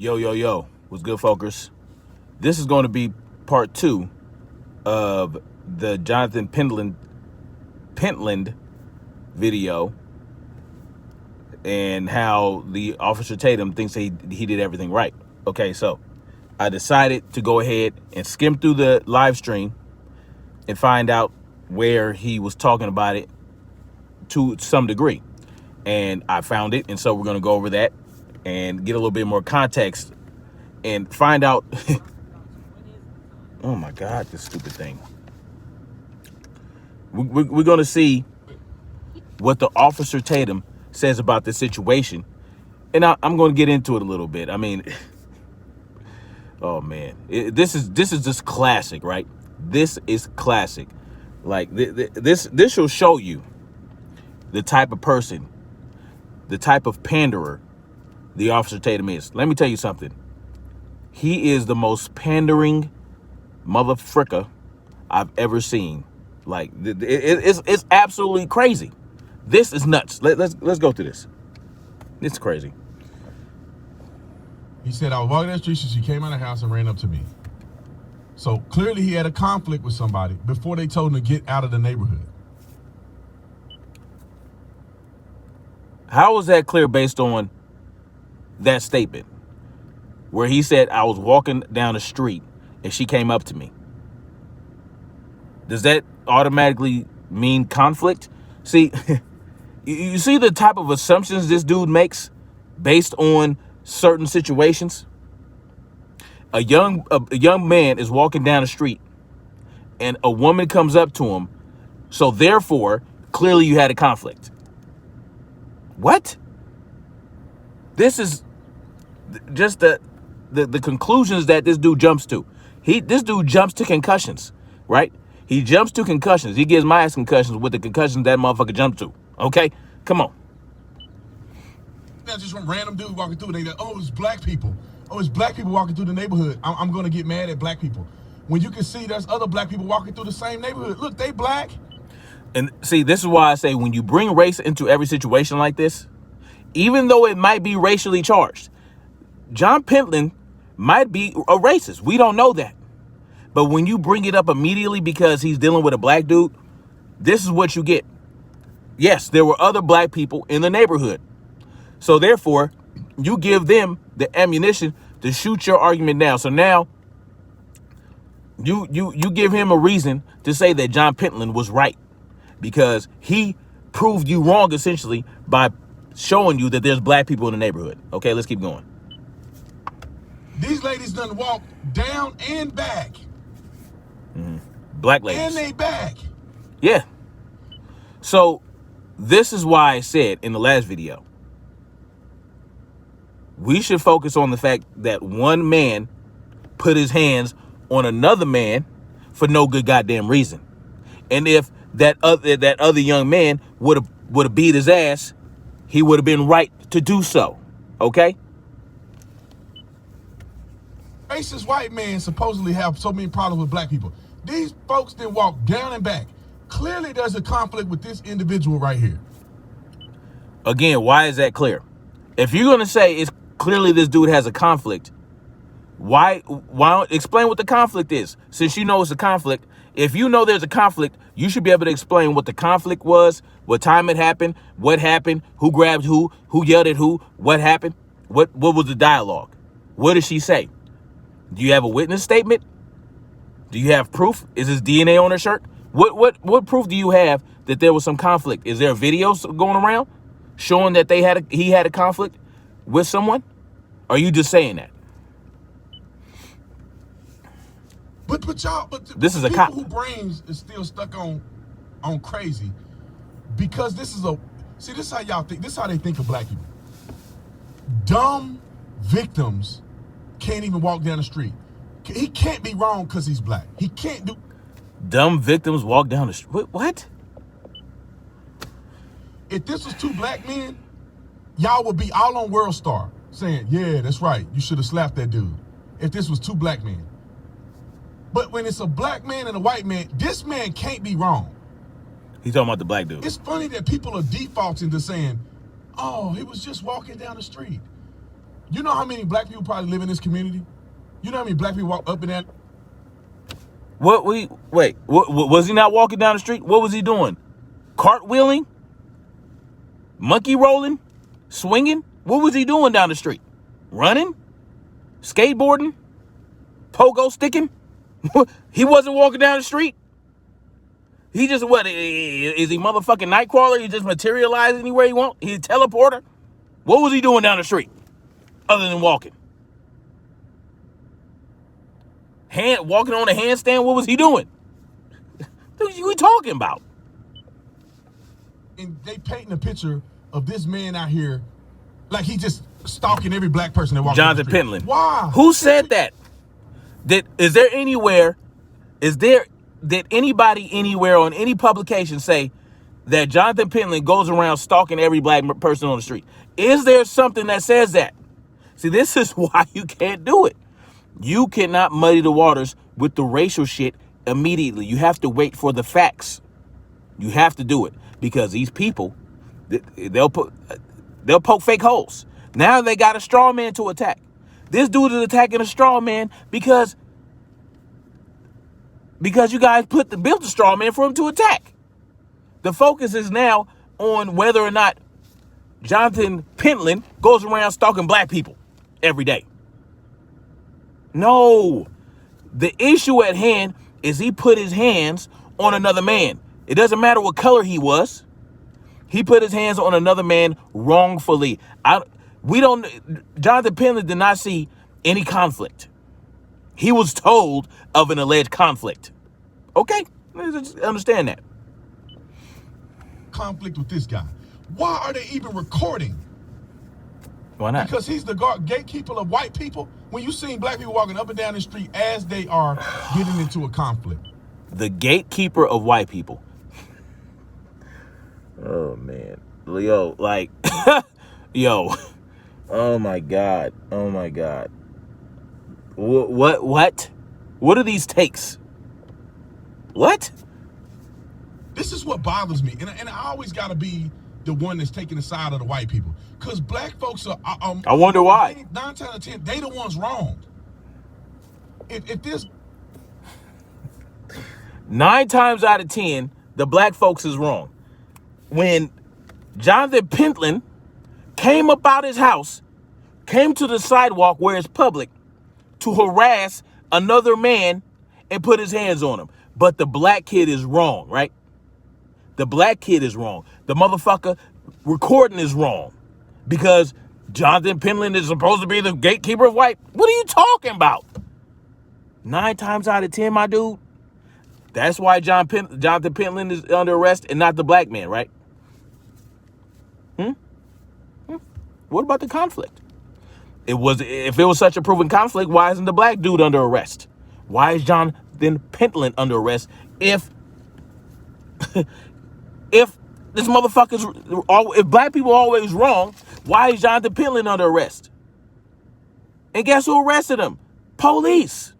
Yo. What's good, folkers? This is going to be part 2 of the Johnathon Pentland video and how the Officer Tatum thinks he did everything right. Okay, so I decided to go ahead and skim through the live stream and find out where he was talking about it to some degree. And I found it, and so we're going to go over that and get a little bit more context and find out. Oh my God, this stupid thing. We're going to see what the Officer Tatum says about this situation. And I'm going to get into it a little bit. I mean, oh man, this is just classic, right? This is classic. Like this will show you the type of person, the type of panderer the Officer Tatum is. Let me tell you something. He is the most pandering motherfricker I've ever seen. Like it's absolutely crazy. This is nuts. Let's go through this. It's crazy. He said, I was walking down the street, so she came out of the house and ran up to me. So clearly he had a conflict with somebody before they told him to get out of the neighborhood. How is that clear based on that statement where he said, I was walking down the street and she came up to me? Does that automatically mean conflict? See, you see the type of assumptions this dude makes based on certain situations? A young man is walking down the street and a woman comes up to him. So therefore, clearly you had a conflict. What? This is just the conclusions that this dude jumps to. This dude jumps to concussions, right? He jumps to concussions. He gives my ass concussions with the concussions that motherfucker jumped to. Okay? Come on. Not just one random dude walking through. They go, oh, it's black people. Oh, it's black people walking through the neighborhood. I'm going to get mad at black people. When you can see there's other black people walking through the same neighborhood. Look, they black. And see, this is why I say when you bring race into every situation like this, even though it might be racially charged, John Pentland might be a racist. We don't know that. But when you bring it up immediately because he's dealing with a black dude, this is what you get. Yes, there were other black people in the neighborhood. So therefore, you give them the ammunition to shoot your argument down. So now you give him a reason to say that John Pentland was right because he proved you wrong essentially by showing you that there's black people in the neighborhood. Okay, let's keep going. These ladies done walk down and back. Mm-hmm. Black ladies. And they back. Yeah. So this is why I said in the last video, we should focus on the fact that one man put his hands on another man for no good goddamn reason. And if that other young man would have beat his ass, he would have been right to do so. Okay? Racist white men supposedly have so many problems with black people. These folks didn't walk down and back. Clearly there's a conflict with this individual right here. Again, why is that clear? If you're going to say it's clearly this dude has a conflict, why don't explain what the conflict is? Since you know it's a conflict, if you know there's a conflict, you should be able to explain what the conflict was, what time it happened, who grabbed who yelled at who, what happened, what was the dialogue? What did she say? Do you have a witness statement? Do you have proof? Is his DNA on her shirt? What proof do you have that there was some conflict? Is there a video going around showing that he had a conflict with someone? Or are you just saying that? But this is a people who brains is still stuck on crazy because this is how y'all think. This is how they think of black people. Dumb victims can't even walk down the street. He can't be wrong because he's black. He can't do. Dumb victims walk down the street. What? If this was two black men, y'all would be all on World Star saying, yeah, that's right. You should have slapped that dude. If this was two black men. But when it's a black man and a white man, this man can't be wrong. He's talking about the black dude. It's funny that people are defaulting to saying, oh, he was just walking down the street. You know how many black people probably live in this community? You know how many black people walk up and down? What was he not walking down the street? What was he doing? Cartwheeling? Monkey rolling? Swinging? What was he doing down the street? Running? Skateboarding? Pogo sticking? He wasn't walking down the street. He just, what, is he motherfucking Nightcrawler? He just materialize anywhere he want? He's a teleporter? What was he doing down the street other than walking? Walking on a handstand? What was he doing? What are we talking about? And they painting a picture of this man out here like he just stalking every black person that walks down the Johnathon street. Pentland. Why? Who said that? Did anybody anywhere on any publication say that Johnathon Pentland goes around stalking every black person on the street? Is there something that says that? See, this is why you can't do it. You cannot muddy the waters with the racial shit immediately. You have to wait for the facts. You have to do it because these people, they'll poke fake holes. Now they got a straw man to attack. This dude is attacking a straw man because you guys built a straw man for him to attack. The focus is now on whether or not Johnathon Pentland goes around stalking black people every day. No. The issue at hand is he put his hands on another man. It doesn't matter what color he was. He put his hands on another man wrongfully. Johnathon Pentland did not see any conflict. He was told of an alleged conflict. Okay, let's understand that. Conflict with this guy. Why are they even recording? Why not? Because he's the gatekeeper of white people. When you see black people walking up and down the street as they are getting into a conflict. The gatekeeper of white people. Oh, man. Yo, like, yo. Oh, my God. Oh, my God. What? What are these takes? What? This is what bothers me. And I always got to be the one that's taking the side of the white people. Because black folks are... I wonder why. 9 times out of 10, they the ones wrong. If this... 9 times out of 10, the black folks is wrong. When Johnathon Pentland came up out his house, came to the sidewalk where it's public to harass another man and put his hands on him. But the black kid is wrong, right? The black kid is wrong. The motherfucker recording is wrong. Because Johnathon Pentland is supposed to be the gatekeeper of white. What are you talking about? 9 times out of 10, my dude. That's why Johnathon Pentland is under arrest and not the black man, right? What about the conflict? If it was such a proven conflict, why isn't the black dude under arrest? Why is Johnathon Pentland under arrest if this motherfucker's, if black people are always wrong, why is Johnathon Pentland under arrest? And guess who arrested him? Police.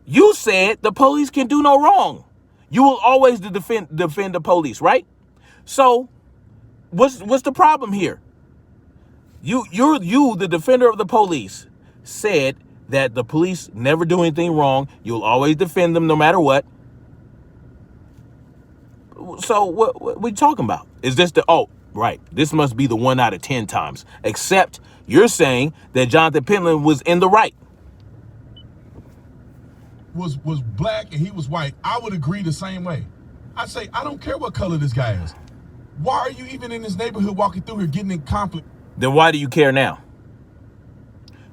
You said the police can do no wrong. You will always defend the police, right? So what's the problem here? You, the defender of the police, said that the police never do anything wrong. You'll always defend them no matter what. So what are you talking about? Is this right, this must be the 1 out of 10 times. Except you're saying that Johnathon Pentland was in the right. Was black and he was white, I would agree the same way. I'd say, I don't care what color this guy is. Why are you even in this neighborhood walking through here getting in conflict? Then why do you care now?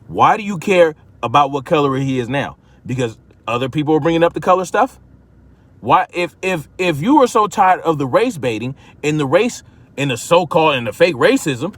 Why do you care about what color he is now? Because other people are bringing up the color stuff? Why, if you were so tired of the race baiting and the so-called and the fake racism,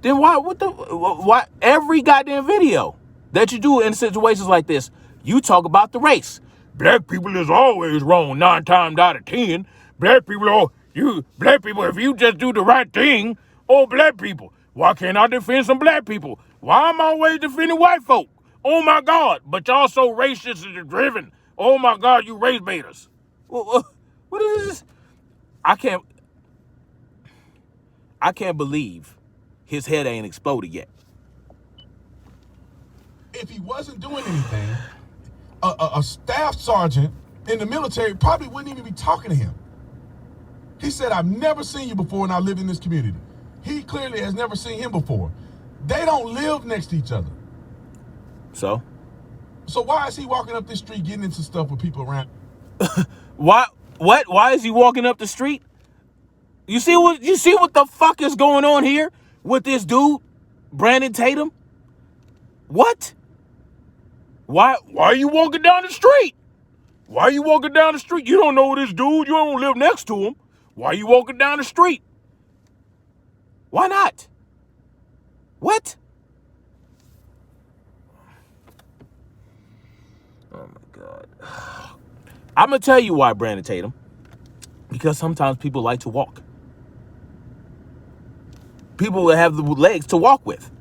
then why every goddamn video that you do in situations like this, you talk about the race. Black people is always wrong 9 times out of 10. Black people, if you just do the right thing, black people, why can't I defend some black people? Why am I always defending white folk? Oh my God, but y'all so racist and driven. Oh my God, you race baiters. What is this? I can't believe his head ain't exploded yet. if he wasn't doing anything, a staff sergeant in the military probably wouldn't even be talking to him. He said, I've never seen you before and I live in this community. He clearly has never seen him before. They don't live next to each other. So why is he walking up this street getting into stuff with people around? Why is he walking up the street? You see what the fuck is going on here with this dude, Brandon Tatum? What? Why are you walking down the street? Why are you walking down the street? You don't know this dude. You don't live next to him. Why are you walking down the street? Why not? What? Oh my God. I'm going to tell you why, Brandon Tatum. Because sometimes people like to walk. People will have the legs to walk with.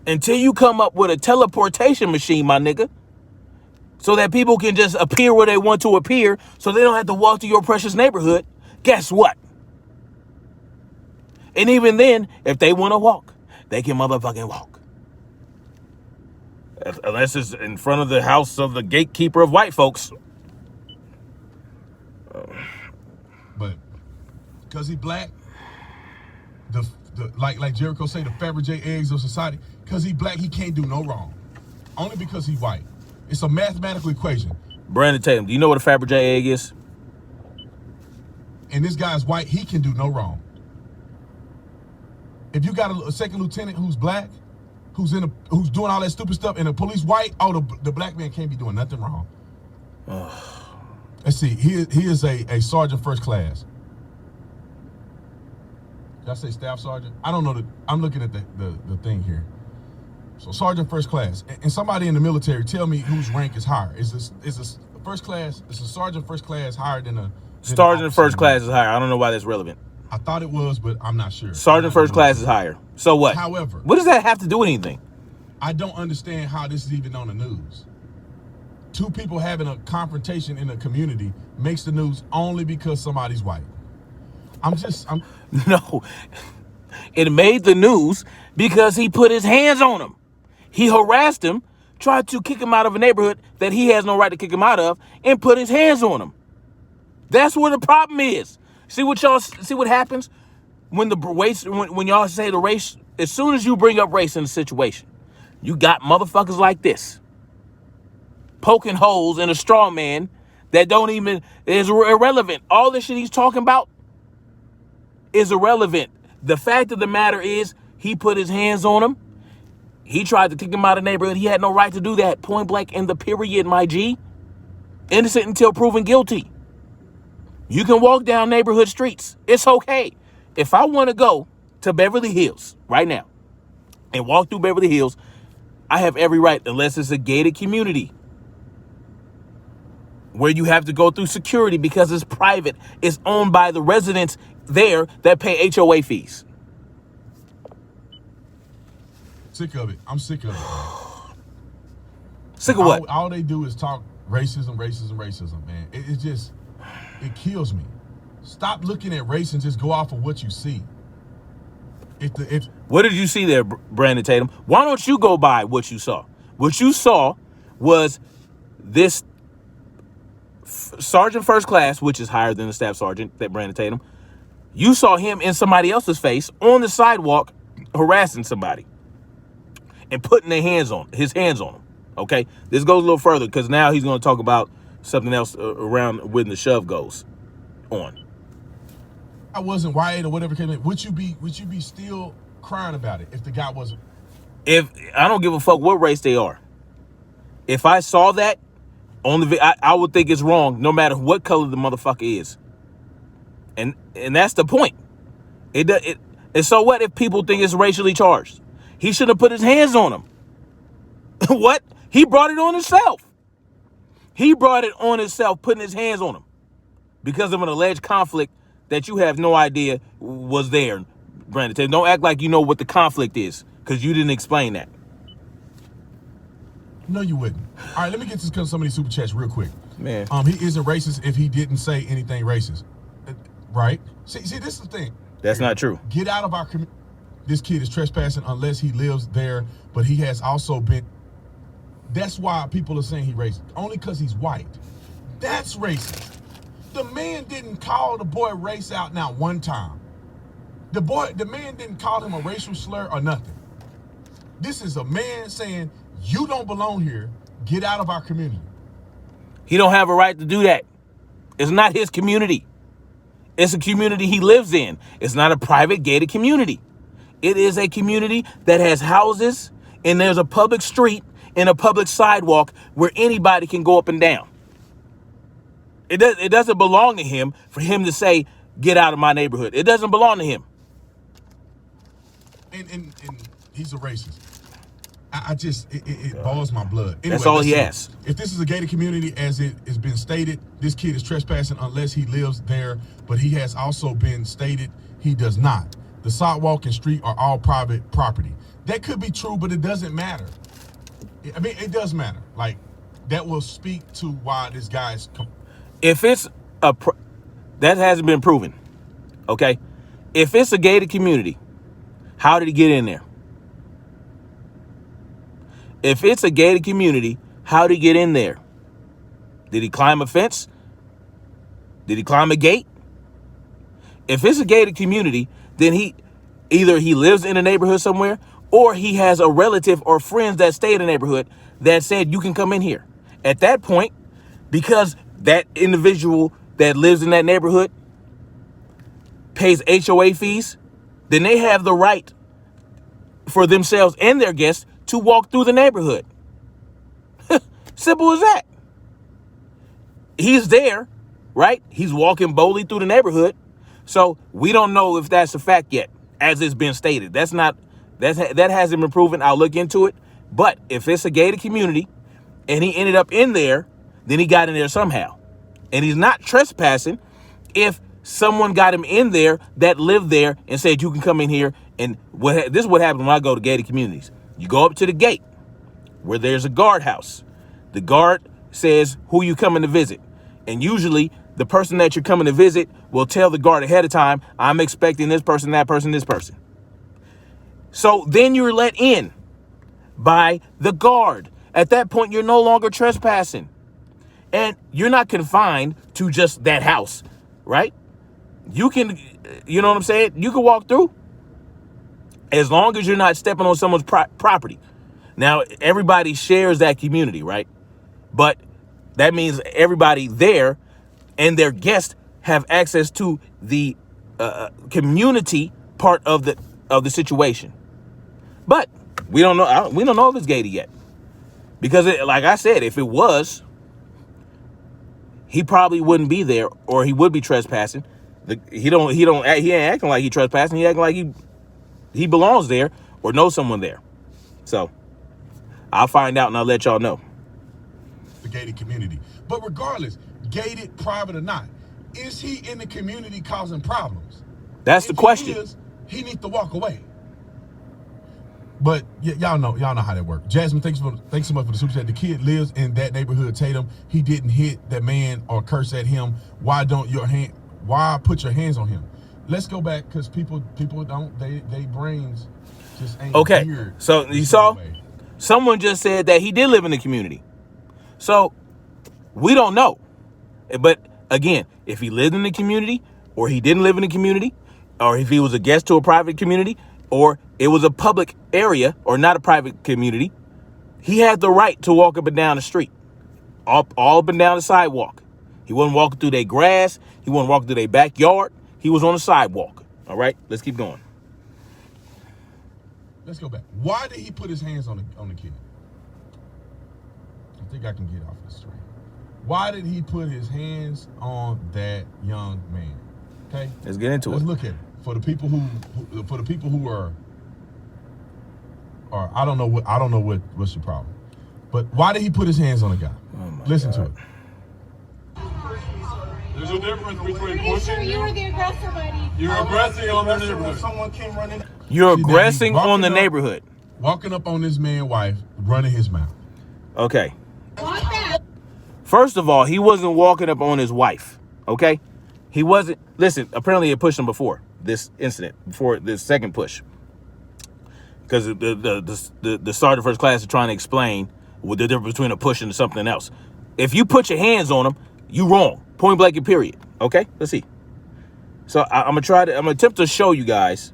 Until you come up with a teleportation machine, my nigga, so that people can just appear where they want to appear so they don't have to walk through your precious neighborhood, guess what? And even then, if they want to walk, they can motherfucking walk. Unless it's in front of the house of the gatekeeper of white folks. But because he black, like Jericho say, the Fabergé eggs of society, because he black, he can't do no wrong. Only because he white. It's a mathematical equation. Brandon Tatum, do you know what a Fabergé egg is? And this guy's white, he can do no wrong. If you got a second lieutenant who's black, who's doing all that stupid stuff, and the police white, the black man can't be doing nothing wrong. Let's see. He is a sergeant first class. Did I say staff sergeant? I don't know. I'm looking at the thing here. So sergeant first class. And somebody in the military tell me whose rank is higher. Is this first class? Is a sergeant first class higher than a sergeant first class is higher? I don't know why that's relevant. I thought it was, but I'm not sure. Sergeant first class is higher. So what? However, what does that have to do with anything? I don't understand how this is even on the news. Two people having a confrontation in a community makes the news only because somebody's white. No. It made the news because he put his hands on him. He harassed him, tried to kick him out of a neighborhood that he has no right to kick him out of, and put his hands on him. That's where the problem is. See what happens when when y'all say the race, as soon as you bring up race in a situation, you got motherfuckers like this poking holes in a straw man that is irrelevant. All this shit he's talking about is irrelevant. The fact of the matter is he put his hands on him. He tried to kick him out of the neighborhood. He had no right to do that. Point blank in the period, my G. Innocent until proven guilty. You can walk down neighborhood streets. It's okay. If I want to go to Beverly Hills right now and walk through Beverly Hills, I have every right, unless it's a gated community where you have to go through security because it's private. It's owned by the residents there that pay HOA fees. Sick of it. I'm sick of it. Sick of what? All they do is talk racism, man. It kills me. Stop looking at race and just go off of what you see. What did you see there, Brandon Tatum? Why don't you go by what you saw? What you saw was this sergeant first class, which is higher than the staff sergeant, that Brandon Tatum. You saw him in somebody else's face on the sidewalk harassing somebody and putting his hands on him. Okay? This goes a little further because now he's going to talk about something else around when the shove goes on. I wasn't white or whatever came in. Would you be still crying about it if the guy wasn't? If I don't give a fuck what race they are. If I saw that on I would think it's wrong no matter what color the motherfucker is. And that's the point. And so what if people think it's racially charged? He should have put his hands on him. What? He brought it on himself. He brought it on himself, putting his hands on him because of an alleged conflict that you have no idea was there, Brandon Tatum. Don't act like you know what the conflict is because you didn't explain that. No, you wouldn't. All right, let me get to some of these super chats real quick. Man. He isn't racist if he didn't say anything racist. Right? See, this is the thing. That's not true. Get out of our community. this kid is trespassing unless he lives there, but he has also been. That's why people are saying he racist. Only because he's white. That's racist. The man didn't call the boy race out not one time. The man didn't call him a racial slur or nothing. This is a man saying, you don't belong here. Get out of our community. He don't have a right to do that. It's not his community. It's a community he lives in. It's not a private gated community. It is a community that has houses, and there's a public street and a public sidewalk where anybody can go up and down. It doesn't belong to him for him to say, get out of my neighborhood. It doesn't belong to him. And he's a racist. It boils my blood. Anyway, that's all he has. If this is a gated community, as it has been stated, this kid is trespassing unless he lives there, but he has also been stated he does not. The sidewalk and street are all private property. That could be true, but it doesn't matter. I mean, it does matter. Like, that will speak to why this guy is... If it's that hasn't been proven, okay? If it's a gated community, how did he get in there? If it's a gated community, how did he get in there? Did he climb a fence? Did he climb a gate? If it's a gated community, then either he lives in a neighborhood somewhere, or he has a relative or friends that stay in the neighborhood that said you can come in here. At that point, because that individual that lives in that neighborhood pays HOA fees, then they have the right for themselves and their guests to walk through the neighborhood. Simple as that. He's there, right? He's walking boldly through the neighborhood. So we don't know if that's a fact yet, as it's been stated. That hasn't been proven. I'll look into it. But if it's a gated community and he ended up in there, then he got in there somehow. And he's not trespassing if someone got him in there that lived there and said, you can come in here. And this is what happens when I go to gated communities. You go up to the gate where there's a guardhouse. The guard says who you coming to visit. And usually the person that you're coming to visit will tell the guard ahead of time, I'm expecting this person, that person, this person. So then you're let in by the guard. At that point, you're no longer trespassing. And you're not confined to just that house, right? You can, you know what I'm saying? You can walk through as long as you're not stepping on someone's property. Now, everybody shares that community, right? But that means everybody there and their guests have access to the community part of the situation. But we don't know. We don't know if it's gated yet, because like I said, if it was, he probably wouldn't be there, or he would be trespassing. He ain't acting like he trespassing. He acting like he belongs there or knows someone there. So I'll find out and I'll let y'all know. The gated community. But regardless, gated, private or not, is he in the community causing problems? That's the question. He needs to walk away. But y'all know how that works. Jasmine, thanks so much for the super chat. The kid lives in that neighborhood, Tatum. He didn't hit that man or curse at him. Why put your hands on him? Let's go back, because people don't, they brains just ain't okay. geared. So you saw someone just said that he did live in the community. So we don't know. But again, if he lived in the community, or he didn't live in the community, or if he was a guest to a private community, or it was a public area or not a private community, he had the right to walk up and down the street, all up and down the sidewalk. He wasn't walking through their grass. He wasn't walking through their backyard. He was on the sidewalk. All right, let's keep going. Let's go back. Why did he put his hands on the kid? I think I can get off the street. Why did he put his hands on that young man? Okay, let's get into it. Let's look at it. For the people who are I don't know what's the problem. But why did he put his hands on the guy? Listen to it. There's a difference between pushing. Sure, you were the aggressor, buddy. You're aggressing on the neighborhood. Someone came running. You're aggressing on the neighborhood. Walking up on this man's wife, running his mouth. Okay. Walk back. First of all, he wasn't walking up on his wife. Okay? He wasn't. Listen, apparently it pushed him before this incident, before this second push. because the sergeant first class is trying to explain what the difference between a push and something else. If you put your hands on him, you wrong. Point blank and period. Okay, let's see. So I'm gonna attempt to show you guys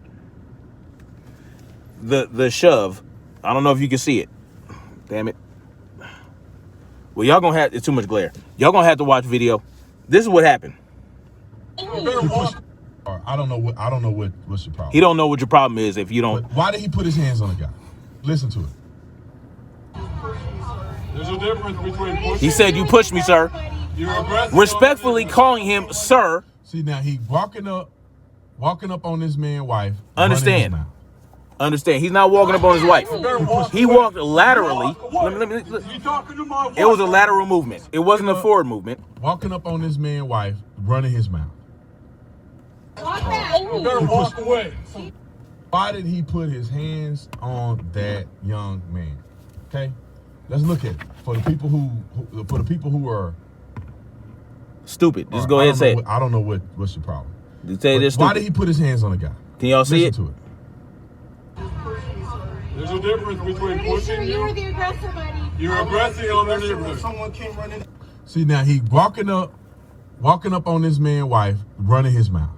the shove. I don't know if you can see it. Damn it. Well, y'all gonna have, it's too much glare. Y'all gonna have to watch video. This is what happened. I don't know what's your problem. He don't know what your problem is if you don't. But why did he put his hands on the guy? Listen to it. There's a difference between pushing. He said, "You pushed me, sir." You're aggressive. Respectfully calling him sir. See, now he walking up on this man's wife. Understand. running his mouth. Understand? He's not walking up on his wife. He walked laterally. You talking to my wife? It was a lateral movement. It wasn't a forward movement. Walking up on this man's wife, running his mouth. Walk back. You better walk away. Why did he put his hands on that young man? Okay, let's look at it. For the people who are Stupid. Just go ahead and say it. I don't know what's your problem. You say this. Why did he put his hands on the guy? Can y'all see Listen it? to it. There's a difference between Pretty sure pushing you were you. the aggressor, buddy. You're aggressive on their neighborhood. Someone came running. See, now he walking up on this man's wife, running his mouth.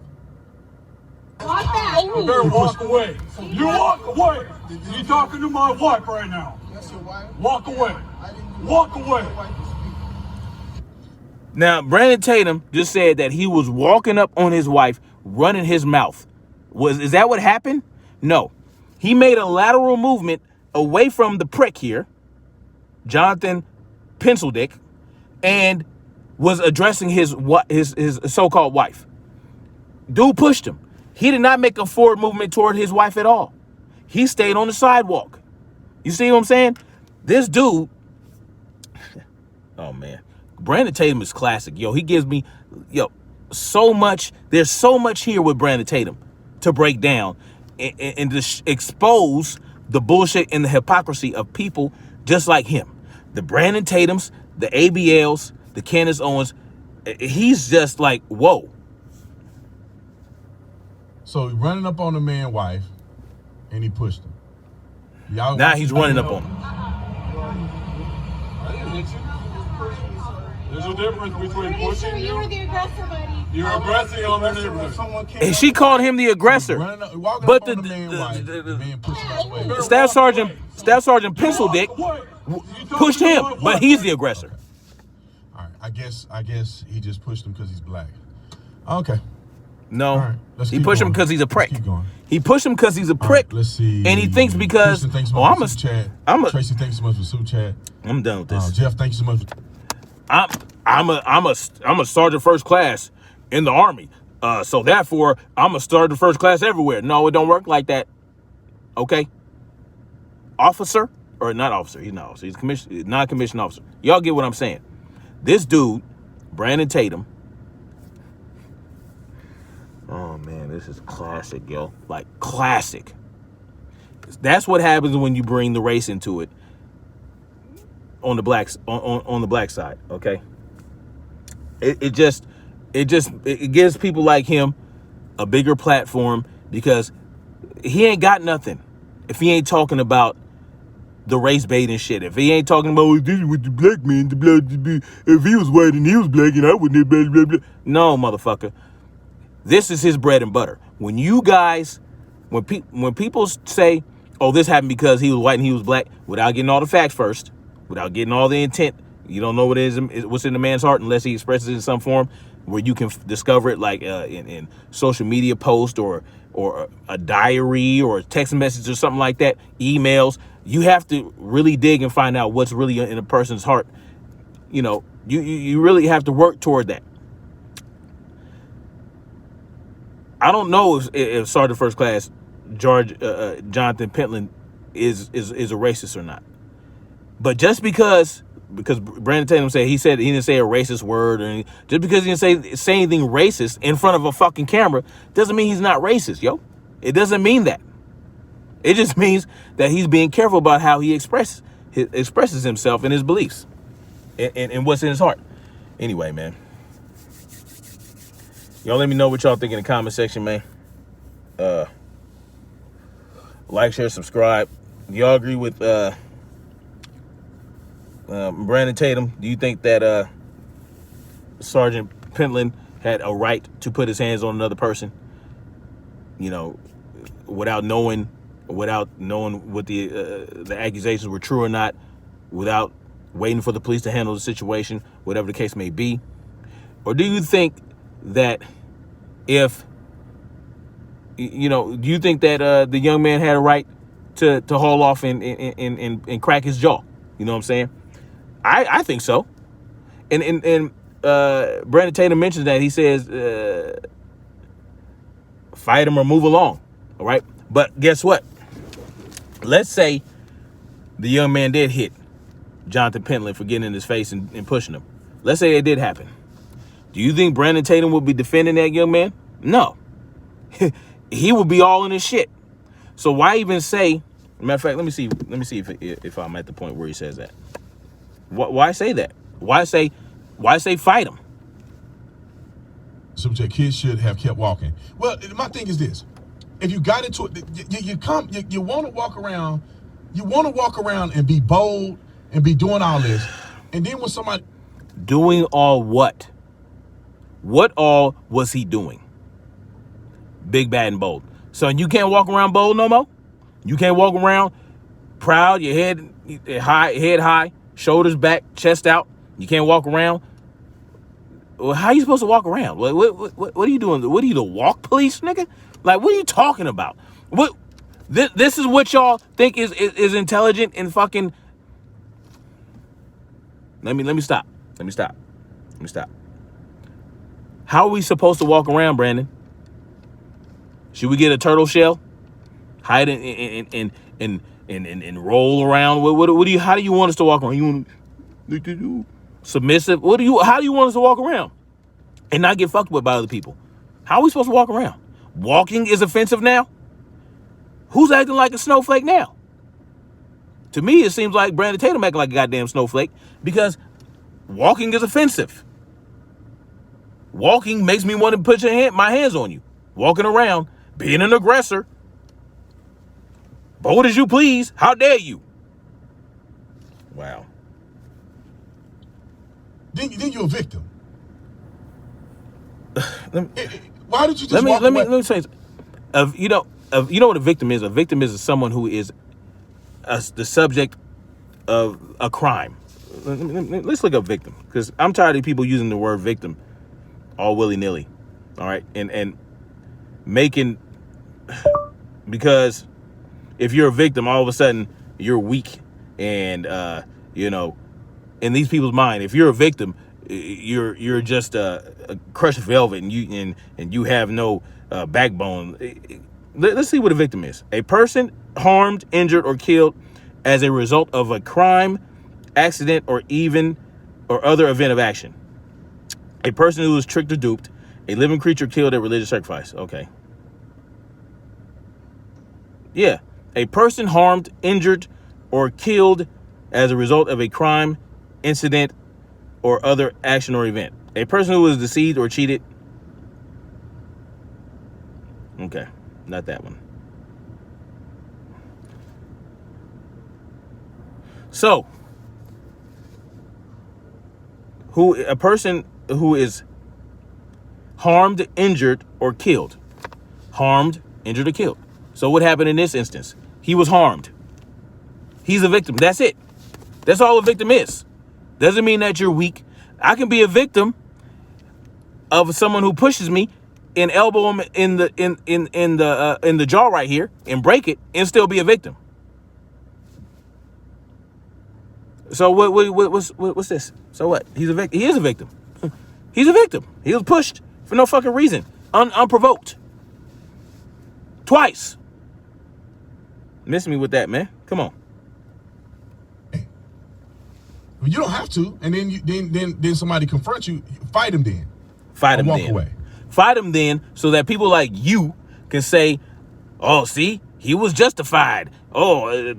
Walk back. You better walk away. You walk away. You talking to my wife right now. That's your wife. Walk away. I didn't do Walk that. away. Your wife is speaking. Now, Brandon Tatum just said that he was walking up on his wife, running his mouth. Is that what happened? No. He made a lateral movement away from the prick here, Johnathon Pentland, and was addressing his so-called wife. Dude pushed him. He did not make a forward movement toward his wife at all. He stayed on the sidewalk. You see what I'm saying? This dude, oh man, Brandon Tatum is classic. Yo, he gives me, so much. There's so much here with Brandon Tatum to break down and to expose the bullshit and the hypocrisy of people just like him. The Brandon Tatums, the ABLs, the Candace Owens. He's just like, whoa. So he running up on the man's wife, and he pushed him. Y'all Now he's running up on him. I didn't hit you. There's a difference between Pretty sure pushing you were you. the aggressor, buddy. You're aggressive on their neighborhood. Someone came. And she called him the aggressor. Walking But up on the man's wife, the man pushing out the way. Staff Sergeant Pentland pushed him, but he's the aggressor. All right, I guess he just pushed him because he's black. Okay. No, All right, let's he keep pushed him going. because he's a prick. Let's keep going. He pushed him because he's a All right, prick. let's see. And he thinks because Tristan, thanks so oh, much for super chat. Tracy, thanks so much for super chat. I'm done with this. Jeff, thank you so much. I'm a sergeant first class in the Army. So therefore, I'm a sergeant first class everywhere. No, it don't work like that. Okay. Officer or not officer? He's not officer. He's non-commissioned officer. Y'all get what I'm saying? This dude, Brandon Tatum. Oh man, this is classic, yo. Like classic. That's what happens when you bring the race into it on the blacks on the black side, okay? It gives people like him a bigger platform because he ain't got nothing if he ain't talking about the race baiting shit. If he ain't talking about this with the black man, if he was white and he was black and I wouldn't blah, blah, blah. No, motherfucker. This is his bread and butter. When you guys, when people say, oh, this happened because he was white and he was black, without getting all the facts first, without getting all the intent, you don't know what's in the man's heart unless he expresses it in some form where you can discover it, like in social media post or a diary or a text message or something like that, emails. You have to really dig and find out what's really in a person's heart. You know, you really have to work toward that. I don't know if Sergeant First Class Johnathon Pentland is a racist or not. But just because Brandon Tatum said he didn't say a racist word, or just because he didn't say anything racist in front of a fucking camera doesn't mean he's not racist, yo. It doesn't mean that. It just means that he's being careful about how he expresses himself and his beliefs and what's in his heart. Anyway, man. Y'all let me know what y'all think in the comment section, man. Like, share, subscribe. Do y'all agree with Brandon Tatum? Do you think that Sergeant Pentland had a right to put his hands on another person, you know, without knowing what the accusations were true or not, without waiting for the police to handle the situation, whatever the case may be? Or do you think that do you think that the young man had a right to haul off and crack his jaw? You know what I'm saying? I think so. And Brandon Tatum mentions that. He says, fight him or move along. All right. But guess what? Let's say the young man did hit Johnathon Pentland for getting in his face and pushing him. Let's say it did happen. Do you think Brandon Tatum would be defending that young man? No. He would be all in his shit. So why even say, matter of fact, let me see if I'm at the point where he says that. Why say that? Why say fight him? So your kids should have kept walking. Well, my thing is this: if you got into it, you want to walk around, and be bold and be doing all this, and then when somebody doing all what? What all was he doing? Big, bad, and bold. So you can't walk around bold no more. You can't walk around proud, your head high, shoulders back, chest out. You can't walk around. Well, how are you supposed to walk around? What are you doing? What are you, the walk police, nigga? Like, what are you talking about? This is what y'all think is intelligent and fucking. Let me stop. How are we supposed to walk around, Brandon? Should we get a turtle shell, hide and roll around? What do you? How do you want us to walk around? You want submissive? How do you want us to walk around and not get fucked with by other people? How are we supposed to walk around? Walking is offensive now. Who's acting like a snowflake now? To me, it seems like Brandon Tatum acting like a goddamn snowflake because walking is offensive. Walking makes me want to put my hands on you. Walking around, being an aggressor. Bold as you please. How dare you? Wow. Then you're a victim. Why did you just let me say you know what a victim is? A victim is someone who is the subject of a crime. Let's look up victim, because I'm tired of people using the word victim all willy-nilly. All right, and making, because if you're a victim, all of a sudden you're weak, and in these people's mind, if you're a victim, you're just a crushed velvet, and you have no backbone. Let's see what a victim is. A person harmed, injured, or killed as a result of a crime, accident, or other event of action. A person who was tricked or duped. A living creature killed at religious sacrifice. Okay. Yeah. A person harmed, injured, or killed as a result of a crime, incident, or other action or event. A person who was deceived or cheated. Okay. Not that one. So, a person who is harmed, injured, or killed. Harmed, injured, or killed. So what happened in this instance? He was harmed. He's a victim. That's it. That's all a victim is. Doesn't mean that you're weak. I can be a victim of someone who pushes me and elbow him in the jaw right here and break it and still be a victim. So what's this? So what? He's a victim. He is a victim. He's a victim. He was pushed for no fucking reason, unprovoked. Twice. Miss me with that, man. Come on. You don't have to, and then somebody confronts you. Fight him then. Fight him walk then. away. Fight him then, so that people like you can say, "Oh, see, he was justified. Oh,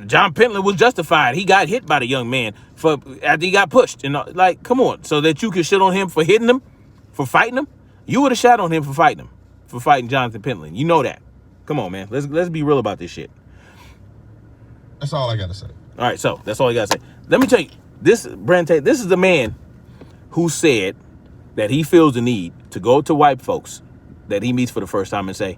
John Pentland was justified. He got hit by the young man after he got pushed." And like, come on, so that you can shit on him for hitting him, for fighting him. You would have shot on him for fighting Johnathon Pentland. You know that. Come on, man. Let's be real about this shit. That's all I got to say. All right, so that's all you got to say. Let me tell you, Brandon Tatum, this is the man who said that he feels the need to go to white folks that he meets for the first time and say,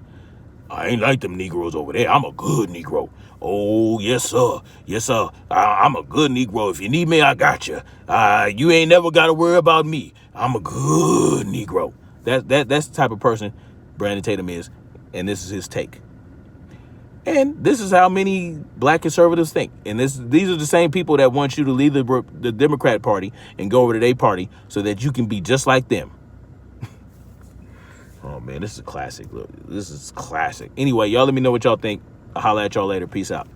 I ain't like them Negroes over there. I'm a good Negro. Oh, yes, sir. Yes, sir. I'm a good Negro. If you need me, I got you. You ain't never got to worry about me. I'm a good Negro. That's the type of person Brandon Tatum is, and this is his take. And this is how many black conservatives think. And these are the same people that want you to leave the Democrat Party and go over to their party so that you can be just like them. Oh, man, this is a classic. Look, this is classic. Anyway, y'all let me know what y'all think. I'll holler at y'all later. Peace out.